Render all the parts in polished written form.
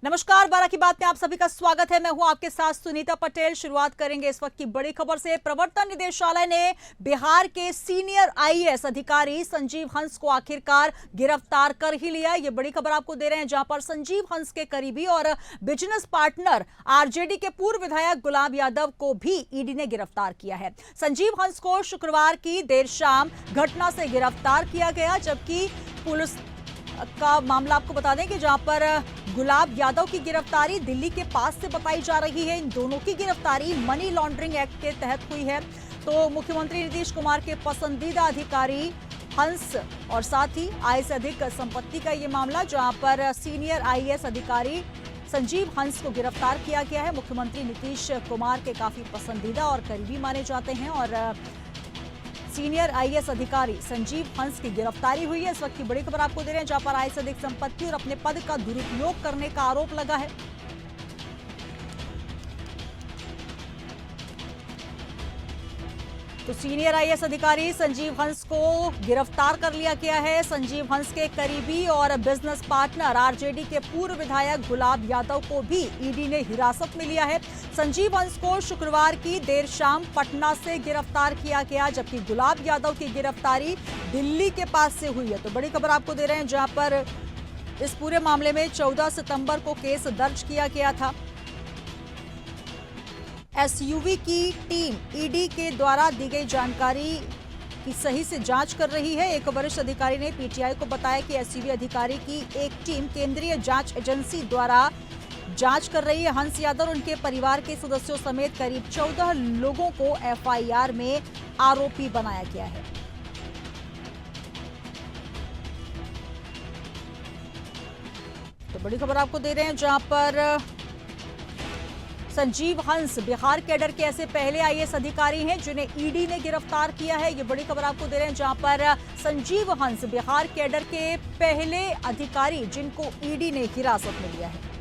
नमस्कार, बारह की बात में आप सभी का स्वागत है। मैं हूं आपके साथ सुनीता पटेल। शुरुआत करेंगे इस वक्त की बड़ी खबर से। प्रवर्तन निदेशालय ने बिहार के सीनियर आईएएस अधिकारी संजीव हंस को आखिरकार गिरफ्तार कर ही लिया। ये बड़ी खबर आपको दे रहे हैं, जहां पर संजीव हंस के करीबी और बिजनेस पार्टनर आरजेडी के पूर्व विधायक गुलाब यादव को भी ईडी ने गिरफ्तार किया है। संजीव हंस को शुक्रवार की देर शाम घटना से गिरफ्तार किया गया, जबकि पुलिस का मामला आपको बता दें कि जहां पर गुलाब यादव की गिरफ्तारी दिल्ली के पास से बताई जा रही है। इन दोनों की गिरफ्तारी मनी लॉन्ड्रिंग एक्ट के तहत हुई है। तो मुख्यमंत्री नीतीश कुमार के पसंदीदा अधिकारी हंस और साथ ही आय से अधिक संपत्ति का ये मामला, जहां पर सीनियर आईएएस अधिकारी संजीव हंस को गिरफ्तार किया गया है। मुख्यमंत्री नीतीश कुमार के काफी पसंदीदा और करीबी माने जाते हैं और सीनियर आईएएस अधिकारी संजीव हंस की गिरफ्तारी हुई है। इस वक्त की बड़ी खबर आपको दे रहे हैं, जहां पर आय से अधिक संपत्ति और अपने पद का दुरुपयोग करने का आरोप लगा है। तो सीनियर आईएएस अधिकारी संजीव हंस को गिरफ्तार कर लिया गया है। संजीव हंस के करीबी और बिजनेस पार्टनर आरजेडी के पूर्व विधायक गुलाब यादव को भी ईडी ने हिरासत में लिया है। संजीव हंस को शुक्रवार की देर शाम पटना से गिरफ्तार किया गया, जबकि गुलाब यादव की गिरफ्तारी दिल्ली के पास से हुई है। तो बड़ी खबर आपको दे रहे हैं, जहां पर इस पूरे मामले में 14 सितंबर को केस दर्ज किया गया था। एसयूवी की टीम ईडी के द्वारा दी गई जानकारी की सही से जांच कर रही है। एक वरिष्ठ अधिकारी ने पीटीआई को बताया कि एसयूवी अधिकारी की एक टीम केंद्रीय जांच एजेंसी द्वारा जांच कर रही है। हंस यादव और उनके परिवार के सदस्यों समेत करीब 14 लोगों को एफआईआर में आरोपी बनाया गया है। तो बड़ी खबर आपको दे रहे हैं, जहां पर संजीव हंस बिहार कैडर के ऐसे पहले आईएएस अधिकारी हैं जिन्हें ईडी ने गिरफ्तार किया है। ये बड़ी खबर आपको दे रहे हैं, जहां पर संजीव हंस बिहार कैडर के पहले अधिकारी जिनको ईडी ने हिरासत में लिया है।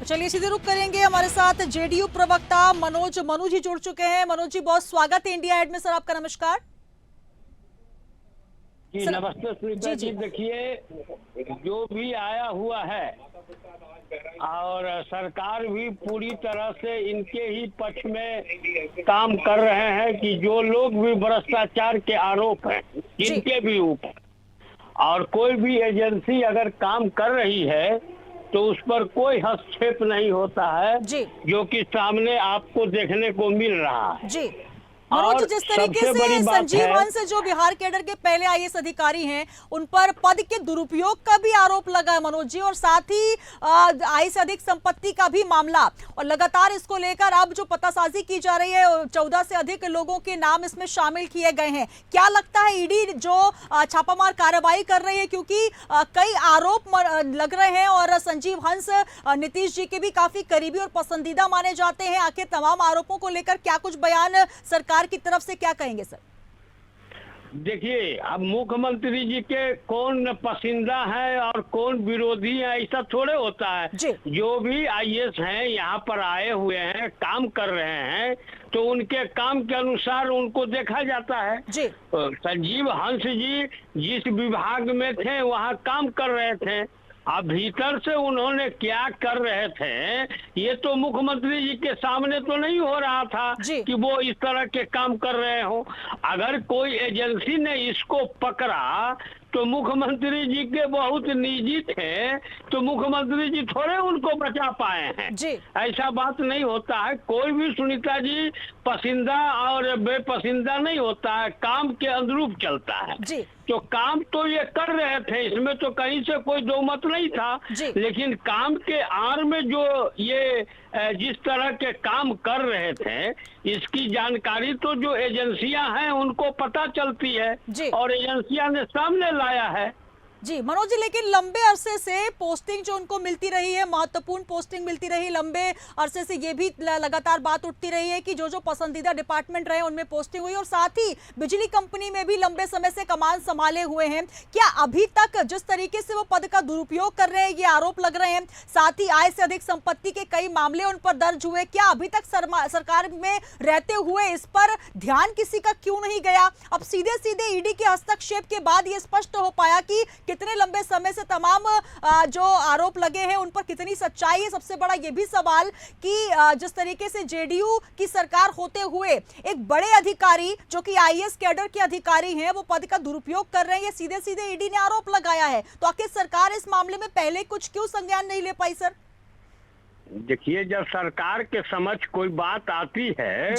चलिए सीधे रुक करेंगे, हमारे साथ जेडीयू प्रवक्ता मनु जी जुड़ चुके हैं। मनोज जी, बहुत स्वागत है इंडिया एड में। सर, आपका नमस्कार। जी नमस्ते सुनीता जी। देखिए, जो भी आया हुआ है और सरकार भी पूरी तरह से इनके ही पक्ष में काम कर रहे हैं कि जो लोग भी भ्रष्टाचार के आरोप हैं जिनके भी ऊपर, और कोई भी एजेंसी अगर काम कर रही है तो उस पर कोई हस्तक्षेप नहीं होता है, जो कि सामने आपको देखने को मिल रहा है। जी मनोज, जिस तरीके से संजीव हंस जो बिहार कैडर के पहले आईएएस अधिकारी हैं, उन पर पद के दुरुपयोग का भी आरोप लगा है मनोज जी, और साथ ही आय से अधिक संपत्ति का भी मामला, और लगातार इसको लेकर अब जो पतासाजी की जा रही है, 14 से अधिक लोगों के नाम इसमें शामिल किए गए हैं। क्या लगता है ईडी जो छापामार कार्रवाई कर रही है, क्योंकि कई आरोप लग रहे हैं और संजीव हंस नीतीश जी के भी काफी करीबी और पसंदीदा माने जाते हैं। आखिर तमाम आरोपों को लेकर क्या कुछ बयान सरकार की तरफ से क्या कहेंगे सर? देखिए, अब मुख्यमंत्री जी के कौन पसंदीदा है और कौन विरोधी है, ऐसा थोड़े होता है। जो भी आईएएस हैं यहाँ पर आए हुए हैं, काम कर रहे हैं, तो उनके काम के अनुसार उनको देखा जाता है। संजीव हंस जी जिस विभाग में थे वहाँ काम कर रहे थे, अब भीतर से उन्होंने क्या कर रहे थे ये तो मुख्यमंत्री जी के सामने तो नहीं हो रहा था कि वो इस तरह के काम कर रहे हो। अगर कोई एजेंसी ने इसको पकड़ा तो मुख्यमंत्री जी के बहुत निजी थे, तो मुख्यमंत्री जी थोड़े उनको बचा पाए हैं। ऐसा बात नहीं होता है। कोई भी सुनीता जी पसंदीदा और बेपसंदीदा नहीं होता है, काम के अनुरूप चलता है। तो काम तो ये कर रहे थे, इसमें तो कहीं से कोई दो मत नहीं था, लेकिन काम के आड़ में जो ये जिस तरह के काम कर रहे थे, इसकी जानकारी तो जो एजेंसियां हैं उनको पता चलती है और एजेंसियां ने सामने लाया है। जी मनोज जी, लेकिन लंबे अरसे से पोस्टिंग जो उनको मिलती रही है, महत्वपूर्ण पोस्टिंग मिलती रही, लंबे अरसे से ये भी लगातार बात उठती रही है कि जो जो पसंदीदा डिपार्टमेंट रहे उनमें पोस्टिंग हुई, और साथ ही बिजली कंपनी में भी लंबे समय से कमान संभाले हुए हैं। क्या अभी तक जिस तरीके से वो पद का दुरुपयोग कर रहे हैं, ये आरोप लग रहे हैं, साथ ही आय से अधिक संपत्ति के कई मामले उन पर दर्ज हुए, क्या अभी तक सरकार में रहते हुए इस पर ध्यान किसी का क्यों नहीं गया? अब सीधे सीधे ईडी के हस्तक्षेप के बाद ये स्पष्ट हो पाया कि कितने लंबे समय से तमाम जो आरोप लगे हैं उन पर कितनी सच्चाई है। सबसे बड़ा ये भी सवाल कि जिस तरीके से जेडीयू की सरकार होते हुए एक बड़े अधिकारी जो कि आईएएस कैडर के अधिकारी हैं वो पद का दुरुपयोग कर रहे हैं, ये सीधे सीधे ईडी ने आरोप लगाया है। तो आखिर सरकार इस मामले में पहले कुछ क्यों संज्ञान नहीं ले पाई सर? देखिए, जब सरकार के समझ कोई बात आती है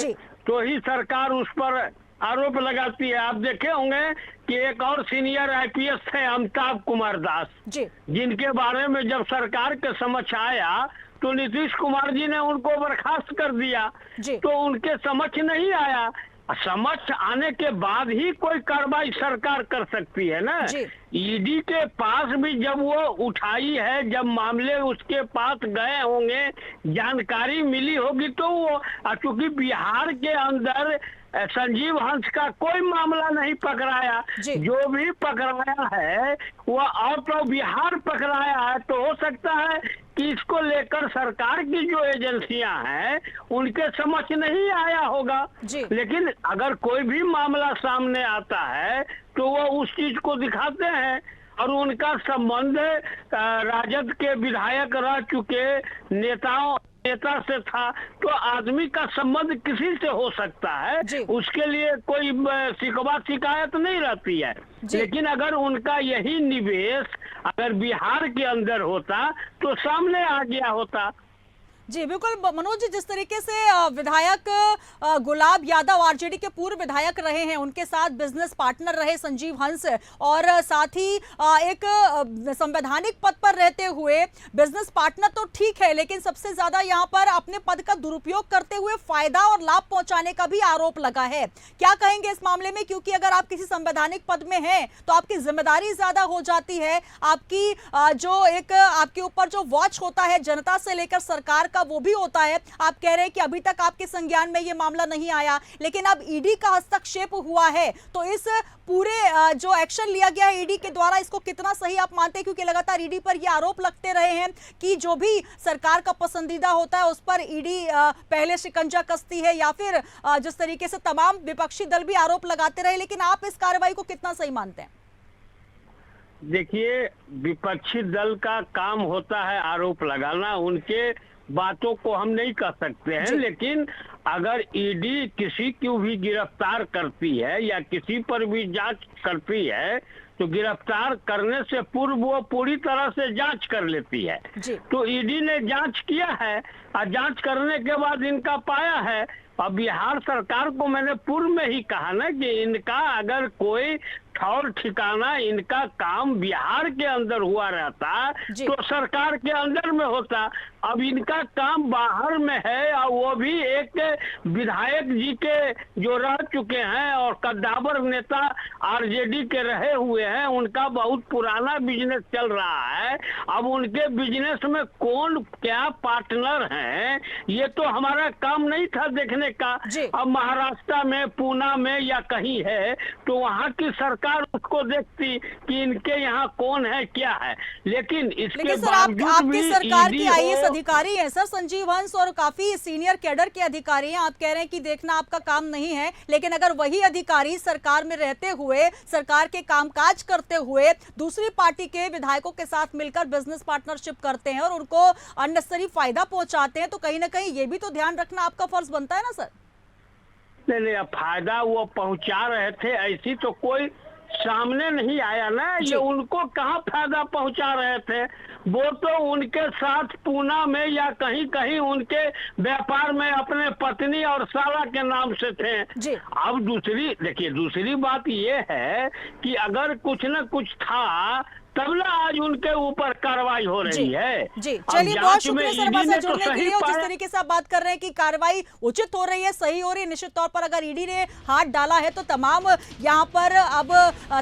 तो ही सरकार उस पर आरोप लगाती है। आप देखे होंगे कि एक और सीनियर आईपीएस थे अमिताभ कुमार दास जी, जिनके बारे में जब सरकार के समझ आया तो नीतीश कुमार जी ने उनको बर्खास्त कर दिया जी। तो उनके समझ नहीं आया, समझ आने के बाद ही कोई कार्रवाई सरकार कर सकती है ना। ईडी के पास भी जब वो उठाई है, जब मामले उसके पास गए होंगे, जानकारी मिली होगी, तो वो चूंकि बिहार के अंदर संजीव हंस का कोई मामला नहीं पकड़ाया, जो भी पकड़ाया है वह आउट ऑफ बिहार पकड़ाया है। तो हो सकता है कि इसको लेकर सरकार की जो एजेंसियां हैं उनके समझ नहीं आया होगा, लेकिन अगर कोई भी मामला सामने आता है तो वो उस चीज को दिखाते हैं। और उनका संबंध राजद के विधायक रह चुके नेता से था, तो आदमी का संबंध किसी से हो सकता है, उसके लिए कोई शिकायत नहीं रहती है। लेकिन अगर उनका यही निवेश अगर बिहार के अंदर होता तो सामने आ गया होता। जी बिल्कुल मनोज जी, जिस तरीके से विधायक गुलाब यादव आरजेडी के पूर्व विधायक रहे हैं, उनके साथ बिजनेस पार्टनर रहे संजीव हंस, और साथ ही एक संवैधानिक पद पर रहते हुए बिजनेस पार्टनर तो ठीक है, लेकिन सबसे ज्यादा यहाँ पर अपने पद का दुरुपयोग करते हुए फायदा और लाभ पहुंचाने का भी आरोप लगा है। क्या कहेंगे इस मामले में? क्योंकि अगर आप किसी संवैधानिक पद में हैं तो आपकी जिम्मेदारी ज्यादा हो जाती है, आपकी जो एक आपके ऊपर जो वॉच होता है जनता से लेकर सरकार का वो भी होता है। आप कह रहे हैं कि अभी तक आपके संज्ञान में ये मामला नहीं आया, लेकिन अब ईडी का हस्तक्षेप हुआ है, तो इस पूरे जो एक्शन लिया गया है ईडी के द्वारा, इसको कितना सही आप मानते हैं? क्योंकि लगातार ईडी पर ये आरोप लगते रहे हैं कि जो भी सरकार का पसंदीदा होता है उस पर ईडी पहले शिकंजा कसती है, या फिर जिस तरीके से तमाम विपक्षी दल भी आरोप लगाते रहे, लेकिन आप इस कार्रवाई को कितना सही मानते हैं? देखिए, विपक्षी दल का काम होता है आरोप लगाना, उनके बातों को हम नहीं कह सकते हैं, लेकिन अगर ईडी किसी को भी गिरफ्तार करती है या किसी पर भी जांच करती है तो गिरफ्तार करने से पूर्व वो पूरी तरह से जांच कर लेती है। तो ईडी ने जांच किया है और जांच करने के बाद इनका पाया है। अब बिहार सरकार को मैंने पूर्व में ही कहा ना कि इनका अगर कोई ठौर ठिकाना, इनका काम बिहार के अंदर हुआ रहता तो सरकार के अंदर में होता। अब इनका काम बाहर में है, और वो भी एक विधायक जी के जो रह चुके हैं और कद्दावर नेता आरजेडी के रहे हुए हैं, उनका बहुत पुराना बिजनेस चल रहा है। अब उनके बिजनेस में कौन क्या पार्टनर हैं ये तो हमारा काम नहीं था देखने का। अब महाराष्ट्र में, पूना में या कहीं है तो वहाँ की सरकार उसको देखती कि इनके यहाँ कौन है क्या है, लेकिन इसके बावजूद आपकी सरकार की आईएएस अधिकारी है सर संजीव हंस, और काफी सीनियर कैडर के अधिकारी हैं। आप कह रहे हैं कि देखना आपका काम नहीं है, लेकिन अगर वही अधिकारी सरकार में रहते हुए, सरकार के कामकाज करते हुए दूसरी पार्टी के विधायकों के साथ मिलकर बिजनेस पार्टनरशिप करते हैं और उनको अननेसेसरी फायदा पहुंचाते हैं, तो कहीं ना कहीं ये भी तो ध्यान रखना आपका फर्ज बनता है ना सर? नहीं, फायदा वो पहुंचा रहे थे ऐसी तो कोई सामने नहीं आया ना। ये उनको कहाँ फायदा पहुंचा रहे थे? वो तो उनके साथ पूना में या कहीं कहीं उनके व्यापार में अपने पत्नी और साला के नाम से थे। अब दूसरी बात ये है कि अगर कुछ न कुछ था तब ना आज उनके ऊपर कार्रवाई हो रही है। जी अब चलिए, बहुत जांच में शुक्रिया सर ईडी हमारे ने साथ तो जुड़ने के सही लिए। और जिस पाया। तरीके से आप बात कर रहे हैं कि कार्रवाई उचित हो रही है, सही हो रही है, निश्चित तौर पर अगर ईडी ने हाथ डाला है तो तमाम यहाँ पर अब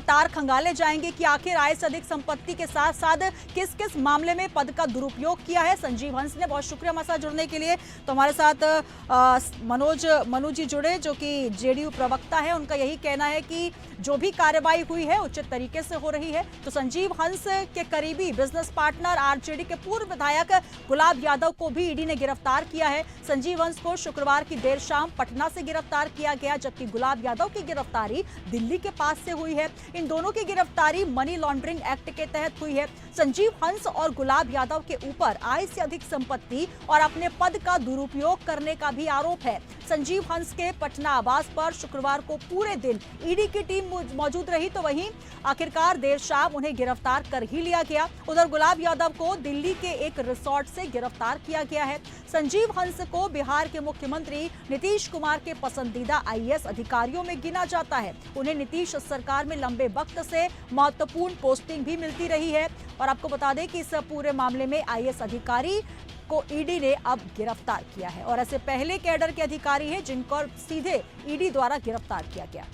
तार खंगाले जाएंगे कि आखिर आय से अधिक संपत्ति के साथ साथ किस किस मामले में पद का दुरुपयोग किया है संजीव हंस ने। बहुत शुक्रिया हमारे साथ जुड़ने के लिए। तो हमारे साथ मनोज जी जुड़े, जो कि जेडीयू प्रवक्ता है। उनका यही कहना है कि जो भी कार्रवाई हुई है उचित तरीके से हो रही है। तो संजीव हंस के करीबी बिजनेस पार्टनर आरजेडी के पूर्व विधायक गुलाब यादव को भी ईडी ने गिरफ्तार किया है। संजीव हंस को शुक्रवार की देर शाम पटना से गिरफ्तार किया गया, जबकि गुलाब यादव की गिरफ्तारी दिल्ली के पास से हुई है। इन दोनों की गिरफ्तारी मनी लॉन्ड्रिंग एक्ट के तहत हुई है। संजीव हंस और गुलाब यादव के ऊपर आय से अधिक संपत्ति और अपने पद का दुरुपयोग करने का भी आरोप है। संजीव हंस के पटना आवास पर शुक्रवार को पूरे दिन ईडी की टीम मौजूद रही, तो वहीं आखिरकार देर शाम उन्हें गिरफ्तार कर ही लिया गया। उधर गुलाब यादव को दिल्ली के एक रिसोर्ट से गिरफ्तार किया गया है। संजीव हंस को बिहार के मुख्यमंत्री नीतीश कुमार के पसंदीदा आईएएस अधिकारियों में गिना जाता है। उन्हें नीतीश सरकार में लंबे वक्त से महत्वपूर्ण पोस्टिंग भी मिलती रही है। और आपको बता दें कि इस पूरे मामले में आईएएस अधिकारी को ईडी ने अब गिरफ्तार किया है और ऐसे पहले कैडर के अधिकारी हैं जिनको सीधे ईडी द्वारा गिरफ्तार किया गया।